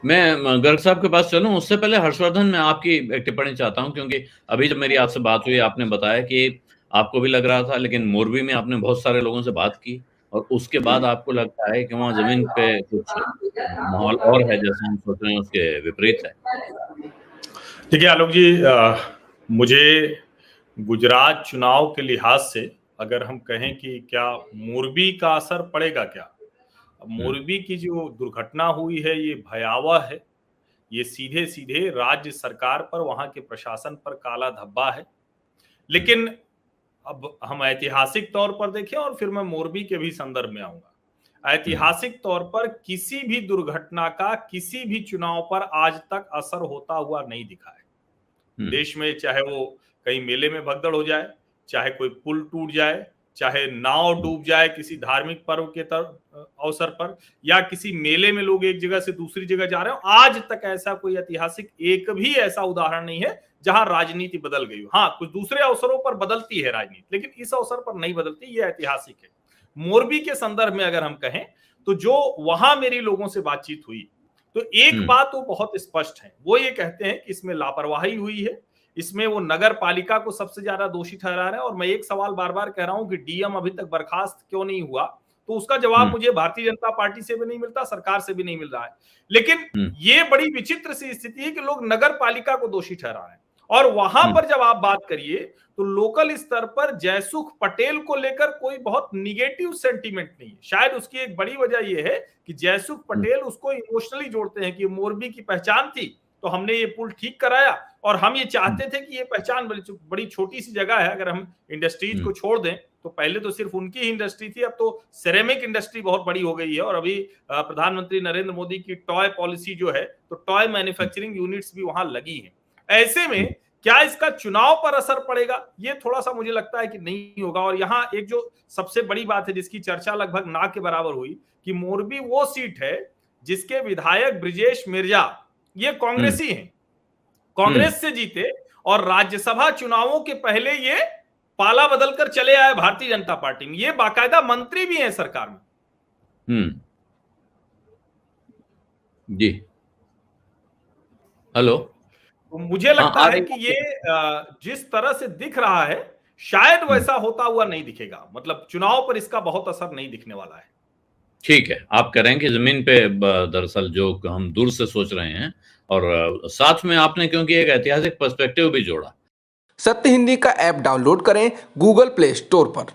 मैं गर्ग साहब के पास चलूँ, उससे पहले हर्षवर्धन मैं आपकी एक टिप्पणी चाहता हूँ, क्योंकि अभी जब मेरी आपसे बात हुई, आपने बताया कि आपको भी लग रहा था, लेकिन मोरबी में आपने बहुत सारे लोगों से बात की और उसके बाद आपको लगता है कि वहाँ ज़मीन पे कुछ माहौल और है, जैसा हम सोच रहे हैं, उसके विपरीत है। देखिए आलोक जी, मुझे गुजरात चुनाव के लिहाज से अगर हम कहें कि क्या मोरबी का असर पड़ेगा क्या, अब हुँ, मोरबी की जो दुर्घटना हुई है ये भयावह है। ये सीधे सीधे राज्य सरकार पर, वहां के प्रशासन पर काला धब्बा है। हुँ, लेकिन अब हम ऐतिहासिक तौर पर देखें और फिर मैं मोरबी के भी संदर्भ में आऊंगा। हुँ, ऐतिहासिक तौर पर किसी भी दुर्घटना का किसी भी चुनाव पर आज तक असर होता हुआ नहीं दिखा है। हुँ, देश में चाहे वो कहीं मेले में भगदड़ हो जाए, चाहे कोई पुल टूट जाए, चाहे नाव हुँ, डूब जाए किसी धार्मिक पर्व के अवसर पर, या किसी मेले में लोग एक जगह से दूसरी जगह जा रहे हो, आज तक ऐसा कोई ऐतिहासिक एक भी ऐसा उदाहरण नहीं है जहां राजनीति बदल गई हो। हाँ, कुछ दूसरे अवसरों पर बदलती है राजनीति, लेकिन इस अवसर पर नहीं बदलती, ये ऐतिहासिक है। मोरबी के संदर्भ में अगर हम कहें, तो जो वहां मेरी लोगों से बातचीत हुई, तो एक हुँ, बात वो बहुत स्पष्ट है। वो ये कहते हैं कि इसमें लापरवाही हुई है, इसमें वो नगर पालिका को सबसे ज्यादा दोषी ठहरा रहे हैं। और मैं एक सवाल बार बार कह रहा हूं कि डीएम अभी तक बर्खास्त क्यों नहीं हुआ, तो उसका जवाब हुँ, मुझे भारतीय जनता पार्टी से भी नहीं मिलता, सरकार से भी नहीं मिल रहा है। लेकिन हुँ, ये बड़ी विचित्र सी स्थिति है कि लोग नगर पालिका को दोषी ठहरा रहे हैं। और वहां हुँ, पर जब आप बात करिए, तो लोकल स्तर पर जयसुख पटेल को लेकर कोई बहुत निगेटिव सेंटीमेंट नहीं है। शायद उसकी एक बड़ी वजह यह है कि जयसुख हुँ, पटेल उसको इमोशनली जोड़ते हैं कि मोरबी की पहचान थी, तो हमने ये पुल ठीक कराया। और हम ये हुँ, चाहते थे कि ये पहचान बड़ी छोटी सी जगह है, अगर हम इंडस्ट्रीज हुँ, को छोड़ दें, तो पहले तो सिर्फ उनकी ही इंडस्ट्री थी, अब तो सिरेमिक इंडस्ट्री बहुत बड़ी हो गई है। और अभी प्रधानमंत्री नरेंद्र मोदी की टॉय पॉलिसी जो है, तो टॉय हुँ, मैन्युफैक्चरिंग यूनिट्स भी वहां लगी हैं। ऐसे हुँ, में क्या इसका चुनाव पर असर पड़ेगा, ये थोड़ा सा मुझे लगता है कि नहीं होगा। और यहां एक जो सबसे बड़ी बात है जिसकी चर्चा लगभग ना के बराबर हुई, कि मोरबी वो सीट है जिसके विधायक ब्रिजेश मिर्जा ये हुँ, कांग्रेसी हैं, हुँ, कांग्रेस से जीते, और राज्यसभा चुनावों के पहले ये पाला बदलकर चले आए भारतीय जनता पार्टी में। ये बाकायदा मंत्री भी हैं सरकार में। हुँ, जी। हेलो? तो मुझे हाँ, लगता आ है रही कि है ये आपकी जिस तरह से दिख रहा है, शायद हुँ, वैसा होता हुआ नहीं दिखेगा। मतलब चुनाव पर इसका बहुत असर नहीं दिखने वाला है। ठीक है। आप कह रहे हैं कि ज़मीन पे दरअसल जो हम दूर से सोच रहे हैं और साथ में आपने क्योंकि एक ऐतिहासिक पर्सपेक्टिव भी जोड़ा। सत्य हिंदी का ऐप डाउनलोड करें गूगल प्ले स्टोर पर।